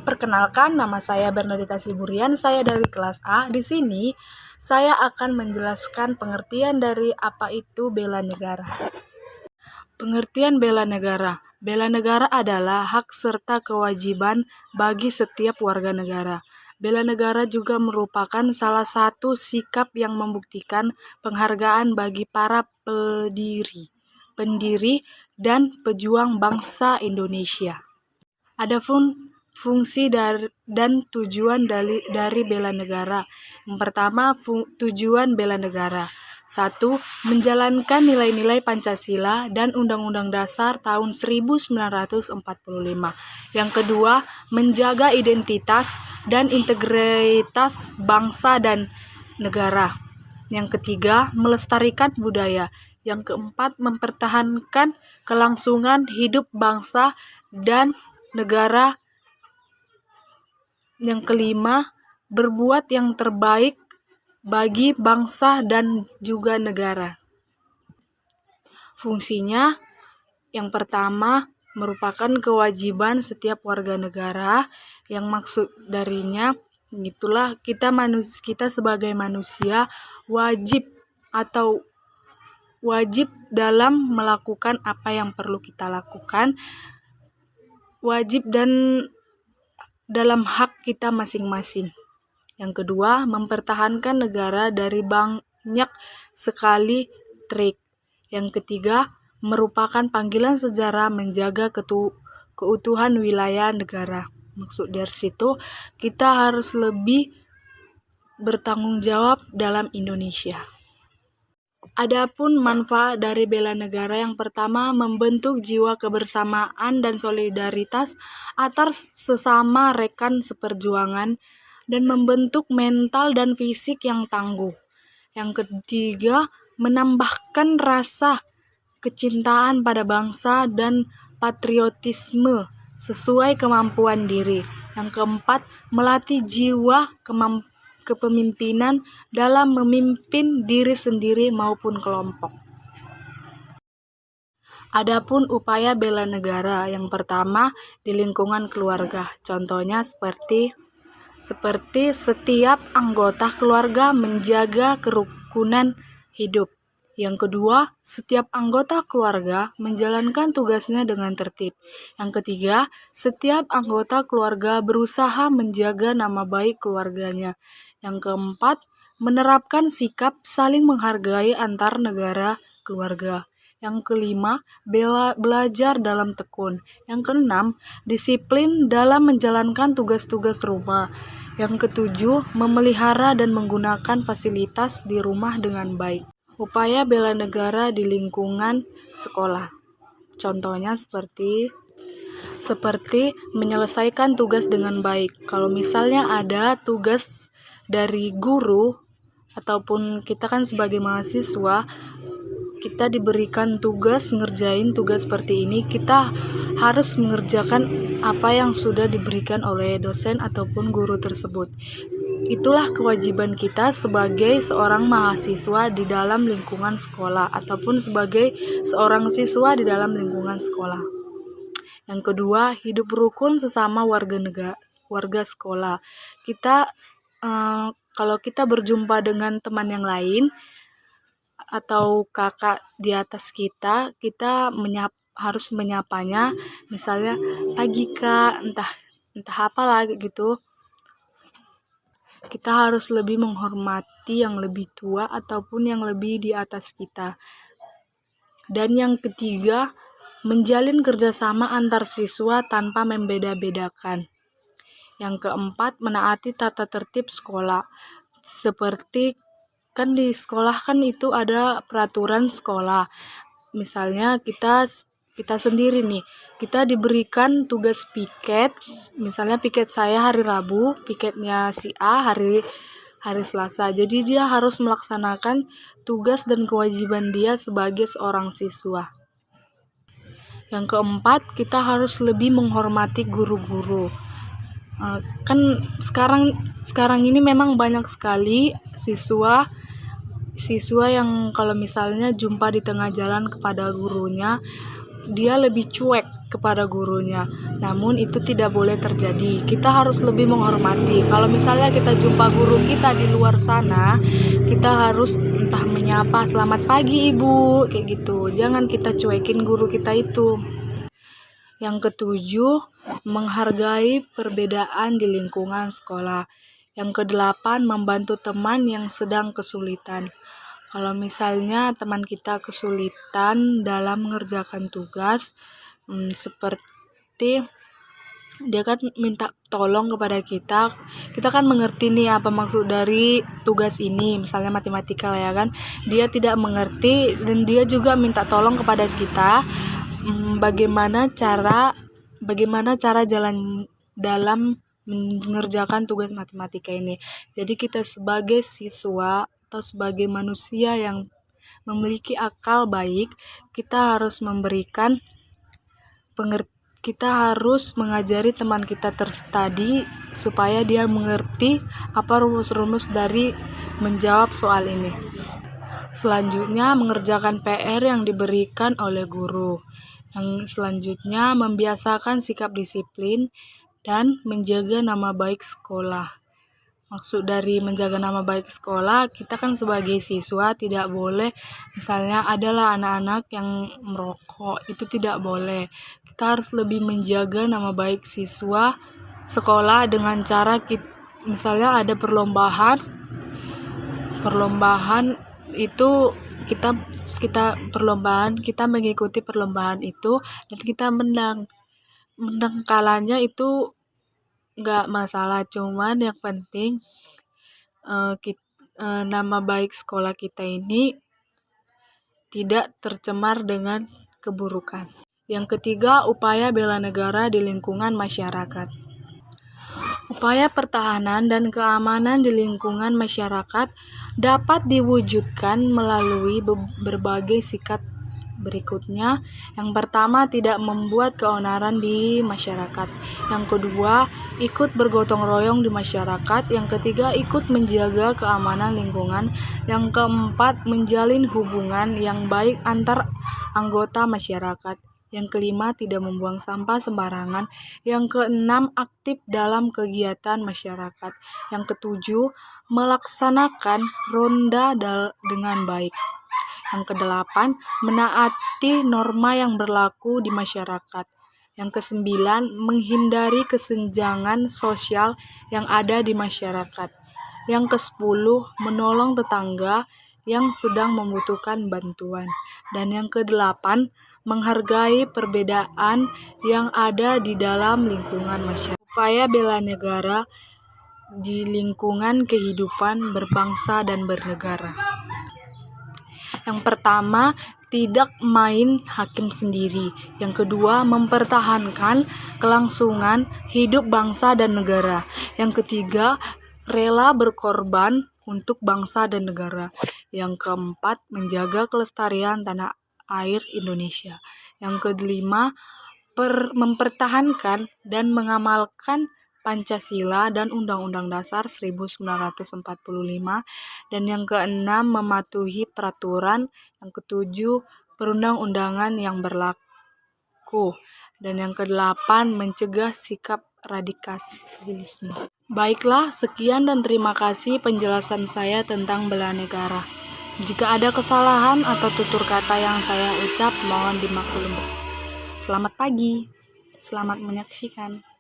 Perkenalkan, nama saya Bernadita Siburian, saya dari kelas A. Di sini saya akan menjelaskan pengertian dari apa itu bela negara. Pengertian bela negara. Bela negara adalah hak serta kewajiban bagi setiap warga negara. Bela negara juga merupakan salah satu sikap yang membuktikan penghargaan bagi para pendiri dan pejuang bangsa Indonesia. Adapun fungsi dan tujuan dari bela negara. Yang pertama, tujuan bela negara. 1. Menjalankan nilai-nilai Pancasila dan Undang-Undang Dasar tahun 1945. Yang kedua, menjaga identitas dan integritas bangsa dan negara. Yang ketiga, melestarikan budaya. Yang keempat, mempertahankan kelangsungan hidup bangsa dan negara. Yang kelima, berbuat yang terbaik bagi bangsa dan juga negara. Fungsinya, yang pertama, merupakan kewajiban setiap warga negara, yang maksud darinya itulah kita sebagai manusia wajib dalam melakukan apa yang perlu kita lakukan, wajib dan dalam hak kita masing-masing. Yang kedua, mempertahankan negara dari banyak sekali trik. Yang ketiga, merupakan panggilan sejarah menjaga keutuhan wilayah negara. Maksud dari situ, kita harus lebih bertanggung jawab dalam Indonesia. Adapun manfaat dari bela negara, yang pertama, membentuk jiwa kebersamaan dan solidaritas antar sesama rekan seperjuangan dan membentuk mental dan fisik yang tangguh. Yang ketiga, menambahkan rasa kecintaan pada bangsa dan patriotisme sesuai kemampuan diri. Yang keempat, melatih jiwa kepemimpinan dalam memimpin diri sendiri maupun kelompok. Adapun upaya bela negara, yang pertama di lingkungan keluarga. Contohnya seperti setiap anggota keluarga menjaga kerukunan hidup. Yang kedua, setiap anggota keluarga menjalankan tugasnya dengan tertib. Yang ketiga, setiap anggota keluarga berusaha menjaga nama baik keluarganya. Yang keempat, menerapkan sikap saling menghargai antar negara keluarga. Yang kelima, belajar dalam tekun. Yang keenam, disiplin dalam menjalankan tugas-tugas rumah. Yang ketujuh, memelihara dan menggunakan fasilitas di rumah dengan baik. Upaya bela negara di lingkungan sekolah. Contohnya seperti menyelesaikan tugas dengan baik. Kalau misalnya ada tugas dari guru ataupun kita kan sebagai mahasiswa, kita diberikan tugas ngerjain tugas seperti ini, kita harus mengerjakan apa yang sudah diberikan oleh dosen ataupun guru tersebut. Itulah kewajiban kita sebagai seorang mahasiswa di dalam lingkungan sekolah ataupun sebagai seorang siswa di dalam lingkungan sekolah. Yang kedua, hidup rukun sesama warga sekolah. Kalau kita berjumpa dengan teman yang lain atau kakak di atas kita harus menyapanya, misalnya pagi kak, entah apalah gitu. Kita harus lebih menghormati yang lebih tua ataupun yang lebih di atas kita. Dan yang ketiga, menjalin kerjasama antar siswa tanpa membeda-bedakan. Yang keempat, menaati tata tertib sekolah. Seperti kan di sekolah kan itu ada peraturan sekolah. Misalnya kita sendiri nih, kita diberikan tugas piket. Misalnya piket saya hari Rabu, piketnya si A hari Selasa. Jadi dia harus melaksanakan tugas dan kewajiban dia sebagai seorang siswa. Yang keempat, kita harus lebih menghormati guru-guru. Kan sekarang ini memang banyak sekali siswa yang kalau misalnya jumpa di tengah jalan kepada gurunya, dia lebih cuek kepada gurunya. Namun itu tidak boleh terjadi. Kita harus lebih menghormati. Kalau misalnya kita jumpa guru kita di luar sana, kita harus entah menyapa, "Selamat pagi Ibu," kayak gitu. Jangan kita cuekin guru kita itu. Yang ketujuh, menghargai perbedaan di lingkungan sekolah. Yang kedelapan, membantu teman yang sedang kesulitan. Kalau misalnya teman kita kesulitan dalam mengerjakan tugas, seperti dia kan minta tolong kepada kita, kita kan mengerti nih apa maksud dari tugas ini, misalnya matematika lah ya kan, dia tidak mengerti dan dia juga minta tolong kepada kita, bagaimana cara jalan dalam mengerjakan tugas matematika ini. Jadi kita sebagai siswa atau sebagai manusia yang memiliki akal baik, kita harus kita harus mengajari teman kita tadi supaya dia mengerti apa rumus-rumus dari menjawab soal ini. Selanjutnya, mengerjakan PR yang diberikan oleh guru. Yang selanjutnya, membiasakan sikap disiplin dan menjaga nama baik sekolah. Maksud dari menjaga nama baik sekolah, kita kan sebagai siswa tidak boleh, misalnya adalah anak-anak yang merokok, itu tidak boleh. Kita harus lebih menjaga nama baik siswa sekolah dengan cara misalnya ada perlombaan itu kita mengikuti perlombaan itu dan kita menang kalahnya itu nggak masalah, cuman yang penting nama baik sekolah kita ini tidak tercemar dengan keburukan. Yang ketiga, upaya bela negara di lingkungan masyarakat. Upaya pertahanan dan keamanan di lingkungan masyarakat dapat diwujudkan melalui berbagai sikap berikutnya. Yang pertama, tidak membuat keonaran di masyarakat. Yang kedua, ikut bergotong royong di masyarakat. Yang ketiga, ikut menjaga keamanan lingkungan. Yang keempat, menjalin hubungan yang baik antar anggota masyarakat. Yang kelima, tidak membuang sampah sembarangan. Yang keenam, aktif dalam kegiatan masyarakat. Yang ketujuh, melaksanakan ronda dengan baik. Yang kedelapan, menaati norma yang berlaku di masyarakat. Yang kesembilan, menghindari kesenjangan sosial yang ada di masyarakat. Yang kesepuluh, menolong tetangga yang sedang membutuhkan bantuan. Dan yang kedelapan, menghargai perbedaan yang ada di dalam lingkungan masyarakat. Upaya bela negara di lingkungan kehidupan berbangsa dan bernegara. Yang pertama, tidak main hakim sendiri. Yang kedua, mempertahankan kelangsungan hidup bangsa dan negara. Yang ketiga, rela berkorban untuk bangsa dan negara. Yang keempat, menjaga kelestarian tanah air Indonesia. Yang kelima, mempertahankan dan mengamalkan Pancasila dan Undang-Undang Dasar 1945. Dan yang keenam, mematuhi peraturan. Yang ketujuh, perundang-undangan yang berlaku. Dan yang kedelapan, mencegah sikap radikalisme. Baiklah, sekian dan terima kasih penjelasan saya tentang bela negara. Jika ada kesalahan atau tutur kata yang saya ucap, mohon dimaklumi. Selamat pagi, selamat menyaksikan.